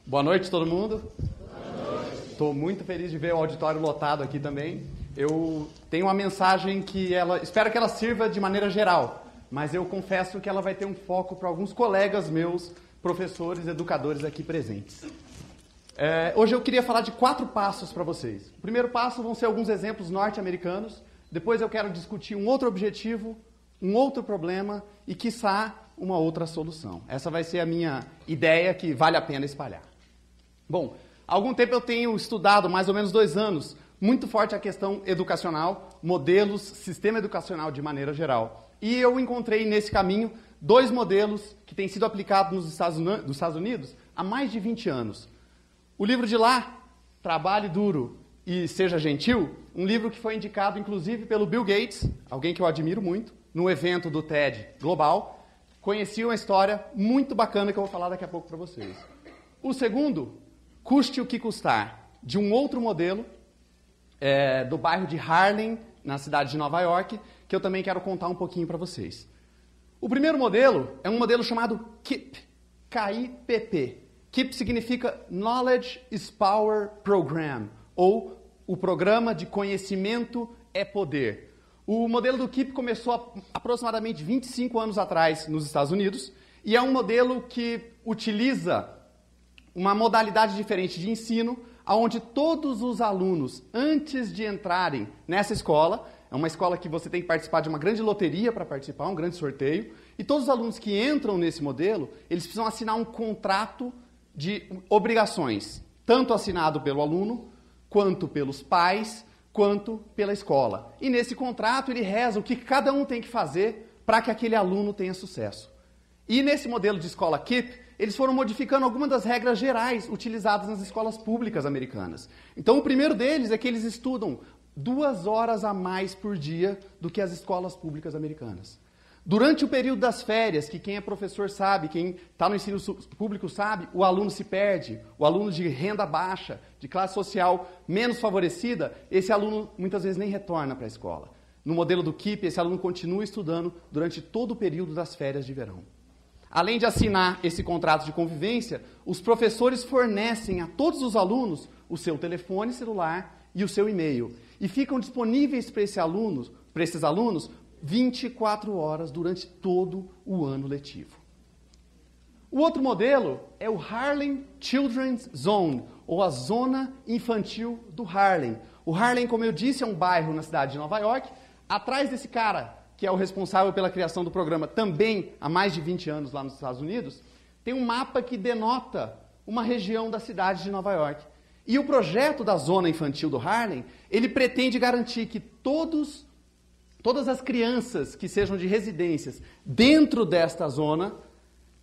Boa noite, todo mundo. Estou muito feliz de ver o auditório lotado aqui também. Eu tenho uma mensagem que espero que ela sirva de maneira geral, mas eu confesso que ela vai ter um foco para alguns colegas meus, professores, educadores aqui presentes. Hoje eu queria falar de 4 passos para vocês. O primeiro passo vão ser alguns exemplos norte-americanos, depois eu quero discutir um outro objetivo, um outro problema e, quiçá, uma outra solução. Essa vai ser a minha ideia que vale a pena espalhar. Bom, há algum tempo eu tenho estudado, mais ou menos 2 anos, muito forte a questão educacional, modelos, sistema educacional de maneira geral. E eu encontrei nesse caminho 2 modelos que têm sido aplicados nos Estados Unidos há mais de 20 anos. O livro de lá, Trabalhe Duro e Seja Gentil, um livro que foi indicado inclusive pelo Bill Gates, alguém que eu admiro muito, no evento do TED Global. Conheci uma história muito bacana que eu vou falar daqui a pouco para vocês. O segundo, Custe o que Custar, de um outro modelo, do bairro de Harlem, na cidade de Nova York, que eu também quero contar um pouquinho para vocês. O primeiro modelo é um modelo chamado KIPP, K-I-P-P. KIPP significa Knowledge is Power Program, ou o Programa de Conhecimento é Poder. O modelo do KIPP começou aproximadamente 25 anos atrás nos Estados Unidos, e é um modelo que utiliza uma modalidade diferente de ensino, onde todos os alunos, antes de entrarem nessa escola, é uma escola que você tem que participar de uma grande loteria para participar, um grande sorteio, e todos os alunos que entram nesse modelo, eles precisam assinar um contrato de obrigações, tanto assinado pelo aluno, quanto pelos pais, quanto pela escola. E nesse contrato ele reza o que cada um tem que fazer para que aquele aluno tenha sucesso. E nesse modelo de escola KIPP, eles foram modificando algumas das regras gerais utilizadas nas escolas públicas americanas. Então, o primeiro deles é que eles estudam 2 horas a mais por dia do que as escolas públicas americanas. Durante o período das férias, que quem é professor sabe, quem está no ensino público sabe, o aluno se perde, o aluno de renda baixa, de classe social menos favorecida, esse aluno muitas vezes nem retorna para a escola. No modelo do KIPP, esse aluno continua estudando durante todo o período das férias de verão. Além de assinar esse contrato de convivência, os professores fornecem a todos os alunos o seu telefone celular e o seu e-mail. E ficam disponíveis para esses alunos 24 horas durante todo o ano letivo. O outro modelo é o Harlem Children's Zone, ou a Zona Infantil do Harlem. O Harlem, como eu disse, é um bairro na cidade de Nova York. Atrás desse cara, que é o responsável pela criação do programa também há mais de 20 anos lá nos Estados Unidos, tem um mapa que denota uma região da cidade de Nova York. E o projeto da Zona Infantil do Harlem, ele pretende garantir que todas as crianças que sejam de residências dentro desta zona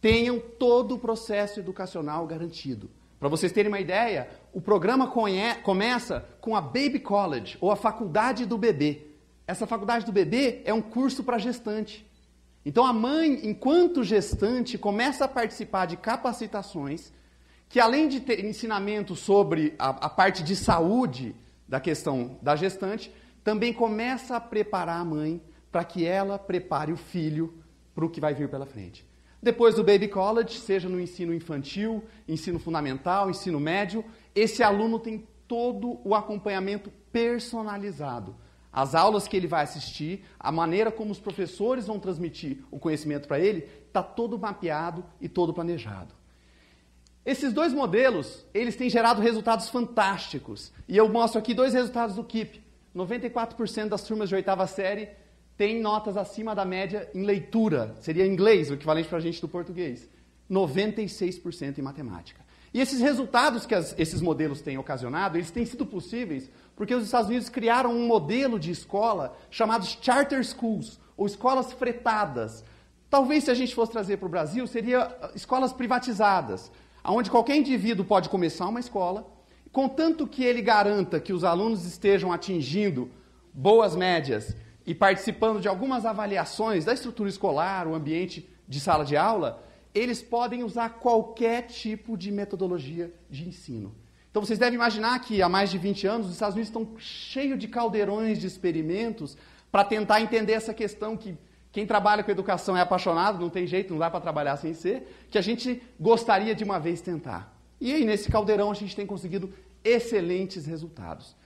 tenham todo o processo educacional garantido. Para vocês terem uma ideia, o programa começa com a Baby College, ou a Faculdade do Bebê. Essa faculdade do bebê é um curso para gestante. Então a mãe, enquanto gestante, começa a participar de capacitações que, além de ter ensinamento sobre a parte de saúde da questão da gestante, também começa a preparar a mãe para que ela prepare o filho para o que vai vir pela frente. Depois do Baby College, seja no ensino infantil, ensino fundamental, ensino médio, esse aluno tem todo o acompanhamento personalizado. As aulas que ele vai assistir, a maneira como os professores vão transmitir o conhecimento para ele, está todo mapeado e todo planejado. Esses 2 modelos, eles têm gerado resultados fantásticos. E eu mostro aqui 2 resultados do KIPP. 94% das turmas de 8ª série têm notas acima da média em leitura. Seria inglês, o equivalente para a gente do português. 96% em matemática. E esses resultados que esses modelos têm ocasionado, eles têm sido possíveis porque os Estados Unidos criaram um modelo de escola chamados charter schools, ou escolas fretadas. Talvez, se a gente fosse trazer para o Brasil, seria escolas privatizadas, onde qualquer indivíduo pode começar uma escola, contanto que ele garanta que os alunos estejam atingindo boas médias e participando de algumas avaliações da estrutura escolar, o ambiente de sala de aula, eles podem usar qualquer tipo de metodologia de ensino. Então vocês devem imaginar que há mais de 20 anos os Estados Unidos estão cheios de caldeirões de experimentos para tentar entender essa questão que quem trabalha com educação é apaixonado, não tem jeito, não dá para trabalhar sem ser, que a gente gostaria de uma vez tentar. E aí, nesse caldeirão, a gente tem conseguido excelentes resultados.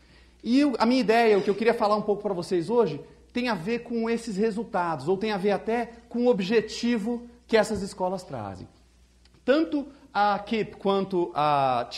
E a minha ideia, o que eu queria falar um pouco para vocês hoje, tem a ver com esses resultados, ou tem a ver até com o objetivo que essas escolas trazem. Tanto a KIPP quanto a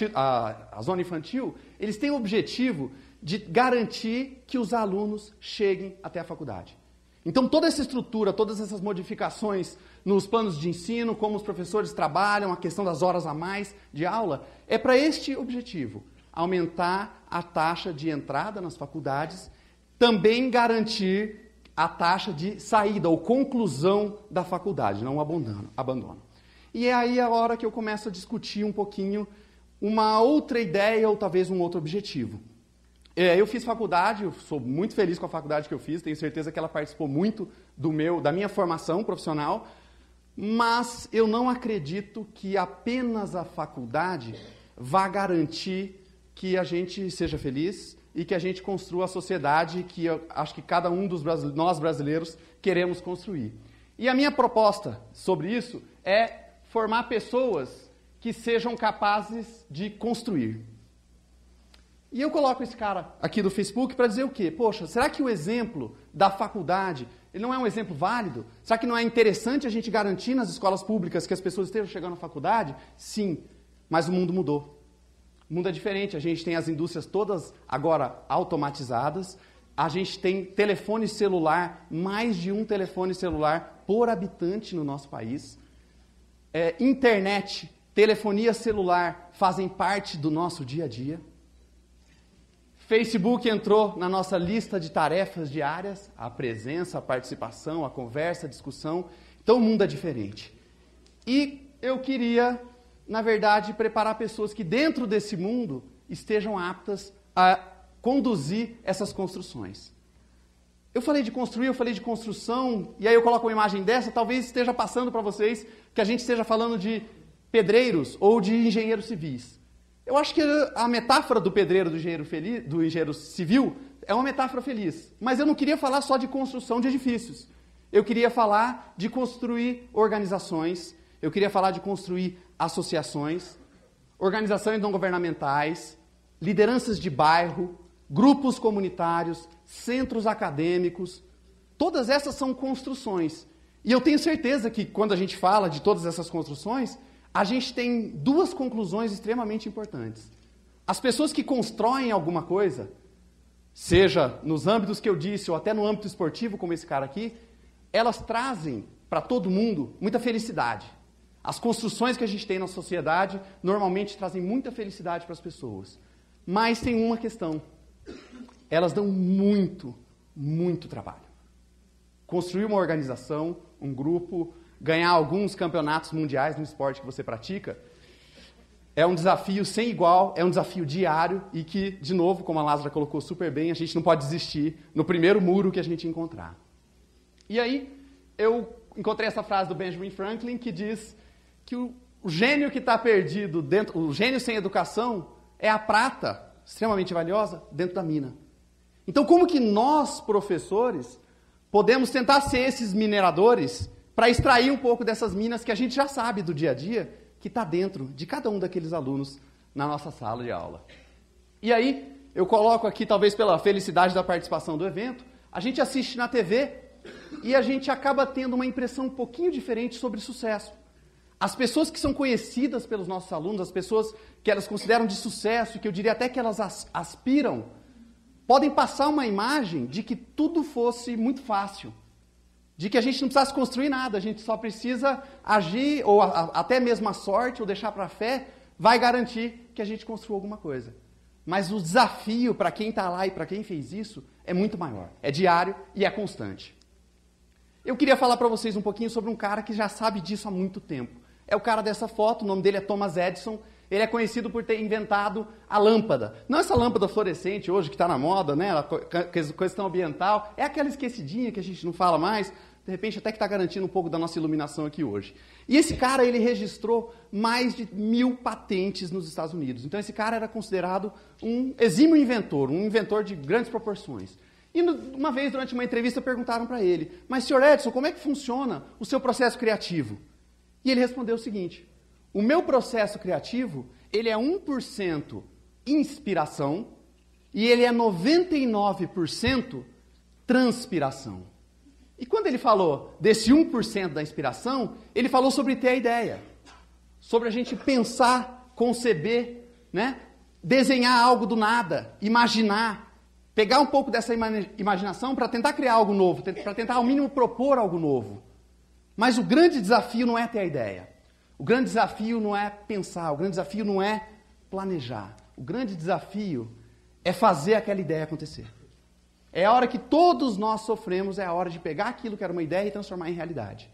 Zona Infantil, eles têm o objetivo de garantir que os alunos cheguem até a faculdade. Então, toda essa estrutura, todas essas modificações nos planos de ensino, como os professores trabalham, a questão das horas a mais de aula, é para este objetivo, aumentar a taxa de entrada nas faculdades, também garantir a taxa de saída ou conclusão da faculdade, não o abandono. E é aí a hora que eu começo a discutir um pouquinho uma outra ideia ou talvez um outro objetivo. Eu fiz faculdade, eu sou muito feliz com a faculdade que eu fiz, tenho certeza que ela participou muito da minha formação profissional, mas eu não acredito que apenas a faculdade vá garantir que a gente seja feliz e que a gente construa a sociedade que eu acho que cada um nós brasileiros queremos construir. E a minha proposta sobre isso é formar pessoas que sejam capazes de construir. E eu coloco esse cara aqui do Facebook para dizer o quê? Poxa, será que o exemplo da faculdade, ele não é um exemplo válido? Será que não é interessante a gente garantir nas escolas públicas que as pessoas estejam chegando à faculdade? Sim, mas o mundo mudou. O mundo é diferente, a gente tem as indústrias todas agora automatizadas, a gente tem telefone celular, mais de um telefone celular por habitante no nosso país. Internet, telefonia celular fazem parte do nosso dia a dia. Facebook entrou na nossa lista de tarefas diárias, a presença, a participação, a conversa, a discussão. Então o mundo é diferente. E eu queria, na verdade, preparar pessoas que dentro desse mundo estejam aptas a conduzir essas construções. Eu falei de construir, eu falei de construção, e aí eu coloco uma imagem dessa, talvez esteja passando para vocês que a gente esteja falando de pedreiros ou de engenheiros civis. Eu acho que a metáfora do pedreiro do engenheiro civil é uma metáfora feliz. Mas eu não queria falar só de construção de edifícios. Eu queria falar de construir organizações, eu queria falar de construir associações, organizações não governamentais, lideranças de bairro, grupos comunitários, centros acadêmicos. Todas essas são construções. E eu tenho certeza que quando a gente fala de todas essas construções, a gente tem duas conclusões extremamente importantes. As pessoas que constroem alguma coisa, seja nos âmbitos que eu disse ou até no âmbito esportivo, como esse cara aqui, elas trazem para todo mundo muita felicidade. As construções que a gente tem na sociedade normalmente trazem muita felicidade para as pessoas. Mas tem uma questão. Elas dão muito, muito trabalho. Construir uma organização, um grupo, ganhar alguns campeonatos mundiais no esporte que você pratica, é um desafio sem igual, é um desafio diário e que, de novo, como a Lázara colocou super bem, a gente não pode desistir no primeiro muro que a gente encontrar. E aí, eu encontrei essa frase do Benjamin Franklin que diz que o gênio que está perdido dentro, o gênio sem educação é a prata, extremamente valiosa, dentro da mina. Então, como que nós, professores, podemos tentar ser esses mineradores para extrair um pouco dessas minas que a gente já sabe do dia a dia, que está dentro de cada um daqueles alunos na nossa sala de aula. E aí, eu coloco aqui, talvez pela felicidade da participação do evento, a gente assiste na TV e a gente acaba tendo uma impressão um pouquinho diferente sobre sucesso. As pessoas que são conhecidas pelos nossos alunos, as pessoas que elas consideram de sucesso, que eu diria até que elas aspiram, podem passar uma imagem de que tudo fosse muito fácil. De que a gente não precisasse construir nada, a gente só precisa agir, ou até mesmo a sorte, ou deixar para a fé, vai garantir que a gente construa alguma coisa. Mas o desafio para quem está lá e para quem fez isso é muito maior. É diário e é constante. Eu queria falar para vocês um pouquinho sobre um cara que já sabe disso há muito tempo. É o cara dessa foto, o nome dele é Thomas Edison. Ele é conhecido por ter inventado a lâmpada. Não essa lâmpada fluorescente hoje que está na moda, né? A questão ambiental. É aquela esquecidinha que a gente não fala mais. De repente até que está garantindo um pouco da nossa iluminação aqui hoje. E esse cara, ele registrou mais de 1000 patentes nos Estados Unidos. Então esse cara era considerado um exímio inventor, um inventor de grandes proporções. E uma vez, durante uma entrevista, perguntaram para ele, mas, senhor Edison, como é que funciona o seu processo criativo? E ele respondeu o seguinte, o meu processo criativo, ele é 1% inspiração e ele é 99% transpiração. E quando ele falou desse 1% da inspiração, ele falou sobre ter a ideia, sobre a gente pensar, conceber, né? Desenhar algo do nada, imaginar, pegar um pouco dessa imaginação para tentar criar algo novo, para tentar ao mínimo propor algo novo. Mas o grande desafio não é ter a ideia. O grande desafio não é pensar, o grande desafio não é planejar. O grande desafio é fazer aquela ideia acontecer. É a hora que todos nós sofremos, é a hora de pegar aquilo que era uma ideia e transformar em realidade.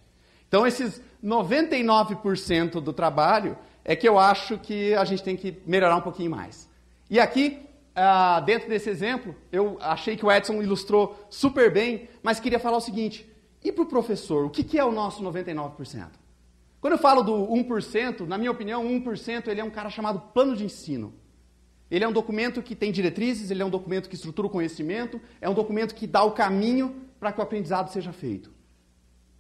Então, esses 99% do trabalho é que eu acho que a gente tem que melhorar um pouquinho mais. E aqui, dentro desse exemplo, eu achei que o Edson ilustrou super bem, mas queria falar o seguinte: e para o professor, o que é o nosso 99%? Quando eu falo do 1%, na minha opinião, 1% ele é um cara chamado plano de ensino. Ele é um documento que tem diretrizes, ele é um documento que estrutura o conhecimento, é um documento que dá o caminho para que o aprendizado seja feito.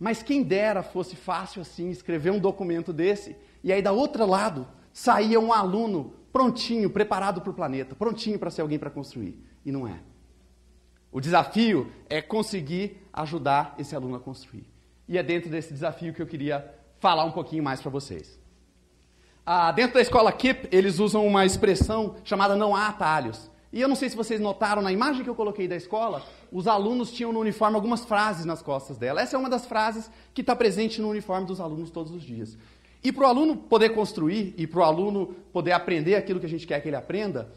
Mas quem dera fosse fácil assim escrever um documento desse, e aí, da outro lado, saía um aluno prontinho, preparado para o planeta, prontinho para ser alguém para construir. E não é. O desafio é conseguir ajudar esse aluno a construir. E é dentro desse desafio que eu queria falar um pouquinho mais para vocês. Dentro da escola KIPP, eles usam uma expressão chamada não há atalhos. E eu não sei se vocês notaram, na imagem que eu coloquei da escola, os alunos tinham no uniforme algumas frases nas costas dela. Essa é uma das frases que está presente no uniforme dos alunos todos os dias. E para o aluno poder construir, e para o aluno poder aprender aquilo que a gente quer que ele aprenda,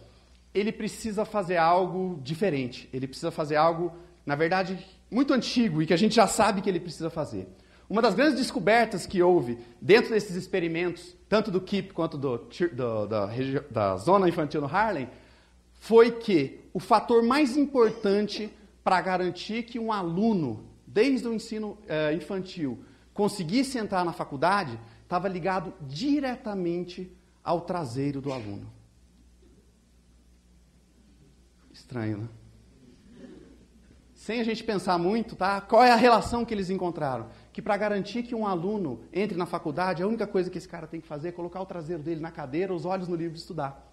ele precisa fazer algo diferente. Ele precisa fazer algo, na verdade, muito antigo e que a gente já sabe que ele precisa fazer. Uma das grandes descobertas que houve dentro desses experimentos, tanto do KIPP quanto da Zona Infantil no Harlem, foi que o fator mais importante para garantir que um aluno, desde o ensino infantil, conseguisse entrar na faculdade, estava ligado diretamente ao traseiro do aluno. Estranho, né? Sem a gente pensar muito, tá? Qual é a relação que eles encontraram? Que para garantir que um aluno entre na faculdade, a única coisa que esse cara tem que fazer é colocar o traseiro dele na cadeira, os olhos no livro de estudar.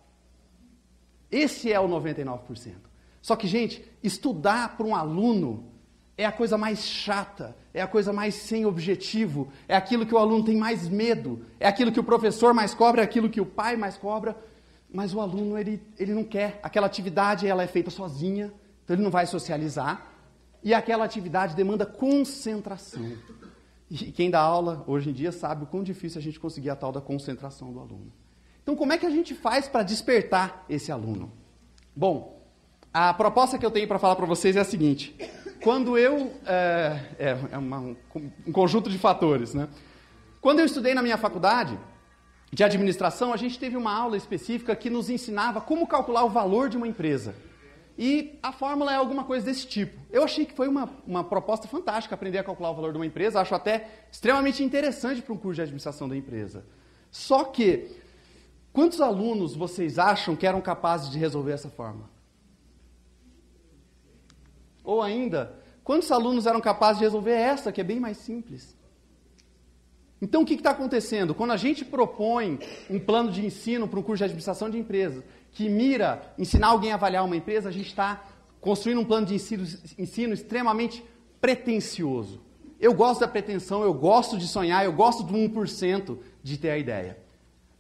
Esse é o 99%. Só que, gente, estudar para um aluno é a coisa mais chata, é a coisa mais sem objetivo, é aquilo que o aluno tem mais medo, é aquilo que o professor mais cobra, é aquilo que o pai mais cobra, mas o aluno, ele não quer. Aquela atividade, ela é feita sozinha, então ele não vai socializar, e aquela atividade demanda concentração. E quem dá aula, hoje em dia, sabe o quão difícil a gente conseguir a tal da concentração do aluno. Então, como é que a gente faz para despertar esse aluno? Bom, a proposta que eu tenho para falar para vocês é a seguinte. Quando eu... um conjunto de fatores, né? Quando eu estudei na minha faculdade de administração, a gente teve uma aula específica que nos ensinava como calcular o valor de uma empresa. E a fórmula é alguma coisa desse tipo. Eu achei que foi uma proposta fantástica aprender a calcular o valor de uma empresa. Acho até extremamente interessante para um curso de administração da empresa. Só que, quantos alunos vocês acham que eram capazes de resolver essa fórmula? Ou ainda, quantos alunos eram capazes de resolver essa, que é bem mais simples? Então, o que está acontecendo? Quando a gente propõe um plano de ensino para um curso de administração de empresas, que mira ensinar alguém a avaliar uma empresa, a gente está construindo um plano de ensino extremamente pretensioso. Eu gosto da pretensão, eu gosto de sonhar, eu gosto do 1% de ter a ideia.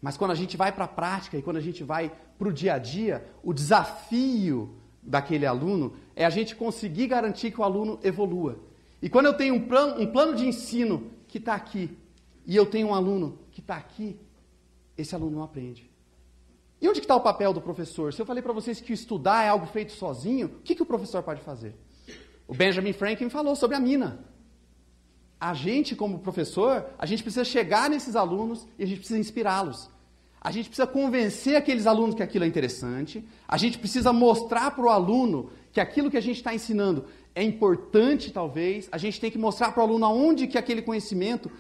Mas quando a gente vai para a prática e quando a gente vai para o dia a dia, o desafio daquele aluno é a gente conseguir garantir que o aluno evolua. E quando eu tenho um plano de ensino que está aqui, e eu tenho um aluno que está aqui, esse aluno não aprende. E onde está o papel do professor? Se eu falei para vocês que estudar é algo feito sozinho, o que o professor pode fazer? O Benjamin Franklin falou sobre a mina. A gente, como professor, a gente precisa chegar nesses alunos e a gente precisa inspirá-los. A gente precisa convencer aqueles alunos que aquilo é interessante. A gente precisa mostrar para o aluno que aquilo que a gente está ensinando é importante, talvez. A gente tem que mostrar para o aluno aonde que aquele conhecimento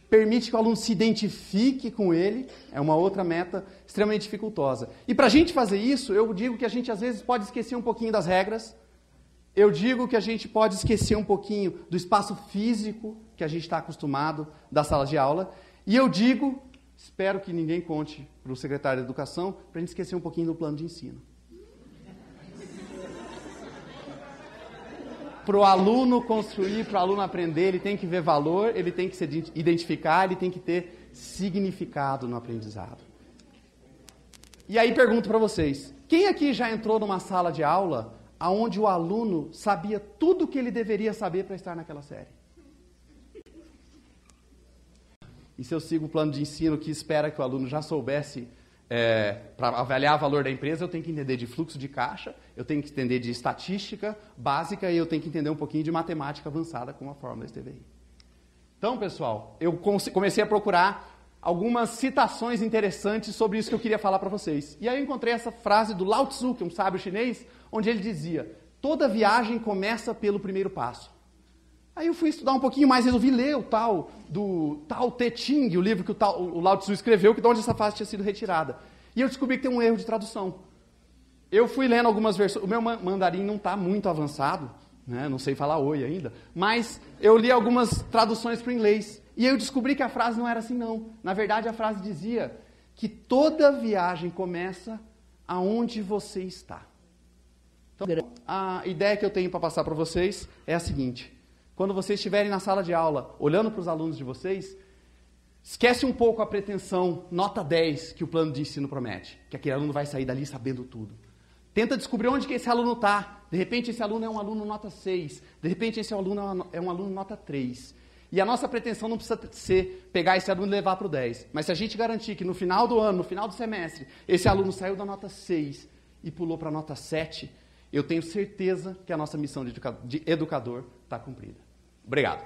permite que o aluno se identifique com ele, é uma outra meta extremamente dificultosa. E para a gente fazer isso, eu digo que a gente às vezes pode esquecer um pouquinho das regras, eu digo que a gente pode esquecer um pouquinho do espaço físico que a gente está acostumado da sala de aula, e eu digo, espero que ninguém conte para o secretário de Educação, para a gente esquecer um pouquinho do plano de ensino. Para o aluno construir, para o aluno aprender, ele tem que ver valor, ele tem que se identificar, ele tem que ter significado no aprendizado. E aí pergunto para vocês, quem aqui já entrou numa sala de aula onde o aluno sabia tudo o que ele deveria saber para estar naquela série? E se eu sigo o plano de ensino que espera que o aluno já soubesse, para avaliar o valor da empresa, eu tenho que entender de fluxo de caixa, eu tenho que entender de estatística básica e eu tenho que entender um pouquinho de matemática avançada com a fórmula STVI. Então, pessoal, eu comecei a procurar algumas citações interessantes sobre isso que eu queria falar para vocês. E aí eu encontrei essa frase do Lao Tzu, que é um sábio chinês, onde ele dizia, toda viagem começa pelo primeiro passo. Aí eu fui estudar um pouquinho mais, resolvi ler o tal do Tao Te Ching, o livro que o Lao Tzu escreveu, que de onde essa frase tinha sido retirada. E eu descobri que tem um erro de tradução. Eu fui lendo algumas versões, o meu mandarim não está muito avançado, né? Não sei falar oi ainda, mas eu li algumas traduções para o inglês. E eu descobri que a frase não era assim, não. Na verdade, a frase dizia que toda viagem começa aonde você está. Então, a ideia que eu tenho para passar para vocês é a seguinte. Quando vocês estiverem na sala de aula, olhando para os alunos de vocês, esquece um pouco a pretensão nota 10 que o plano de ensino promete. Que aquele aluno vai sair dali sabendo tudo. Tenta descobrir onde que esse aluno está. De repente, esse aluno é um aluno nota 6. De repente, esse aluno é um aluno nota 3. E a nossa pretensão não precisa ser pegar esse aluno e levar para o 10. Mas se a gente garantir que no final do ano, no final do semestre, esse aluno saiu da nota 6 e pulou para a nota 7, eu tenho certeza que a nossa missão de educador está cumprida. Obrigado.